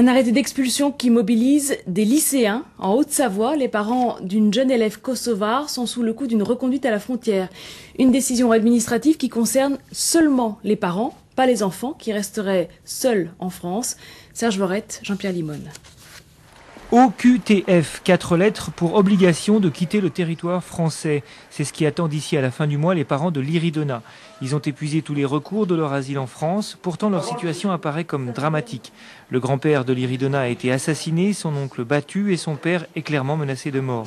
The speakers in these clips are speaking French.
Un arrêté d'expulsion qui mobilise des lycéens. En Haute-Savoie, les parents d'une jeune élève kosovare sont sous le coup d'une reconduite à la frontière. Une décision administrative qui concerne seulement les parents, pas les enfants, qui resteraient seuls en France. Serge Vorette, Jean-Pierre Limone. OQTF, 4 lettres pour obligation de quitter le territoire français. C'est ce qui attend d'ici à la fin du mois les parents de l'Iridona. Ils ont épuisé tous les recours de leur asile en France, pourtant leur situation apparaît comme dramatique. Le grand-père de l'Iridona a été assassiné, son oncle battu et son père est clairement menacé de mort.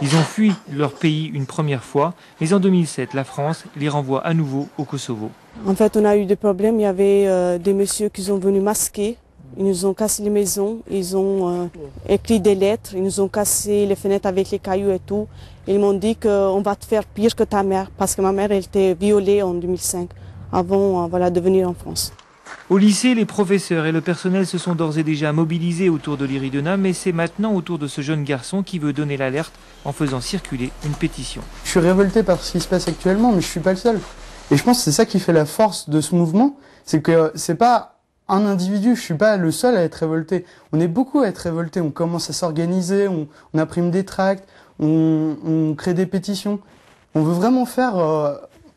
Ils ont fui leur pays une première fois, mais en 2007, la France les renvoie à nouveau au Kosovo. En fait, on a eu des problèmes, il y avait des messieurs qui sont venus masquer. Ils nous ont cassé les maisons, ils ont écrit des lettres, ils nous ont cassé les fenêtres avec les cailloux et tout. Ils m'ont dit qu'on va te faire pire que ta mère, parce que ma mère elle était violée en 2005, avant de venir en France. Au lycée, les professeurs et le personnel se sont d'ores et déjà mobilisés autour de l'Iridona, mais c'est maintenant autour de ce jeune garçon qui veut donner l'alerte en faisant circuler une pétition. Je suis révolté par ce qui se passe actuellement, mais je ne suis pas le seul. Et je pense que c'est ça qui fait la force de ce mouvement, c'est que c'est pas un individu, je suis pas le seul à être révolté. On est beaucoup à être révolté, on commence à s'organiser, on imprime des tracts, on crée des pétitions. On veut vraiment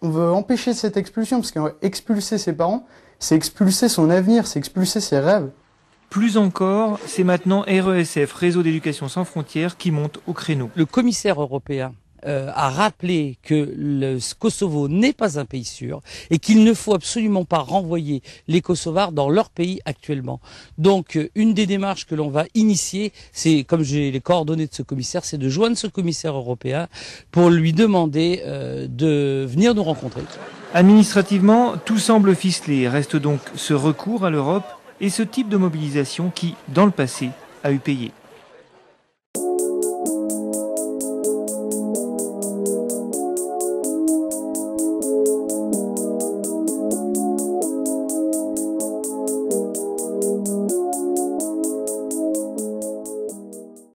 on veut empêcher cette expulsion, parce qu'expulser ses parents, c'est expulser son avenir, c'est expulser ses rêves. Plus encore, c'est maintenant RESF, Réseau d'éducation sans frontières, qui monte au créneau. Le commissaire européen a rappelé que le Kosovo n'est pas un pays sûr et qu'il ne faut absolument pas renvoyer les Kosovars dans leur pays actuellement. Donc une des démarches que l'on va initier, c'est, comme j'ai les coordonnées de ce commissaire, c'est de joindre ce commissaire européen pour lui demander de venir nous rencontrer. Administrativement, tout semble ficelé. Reste donc ce recours à l'Europe et ce type de mobilisation qui, dans le passé, a eu payé.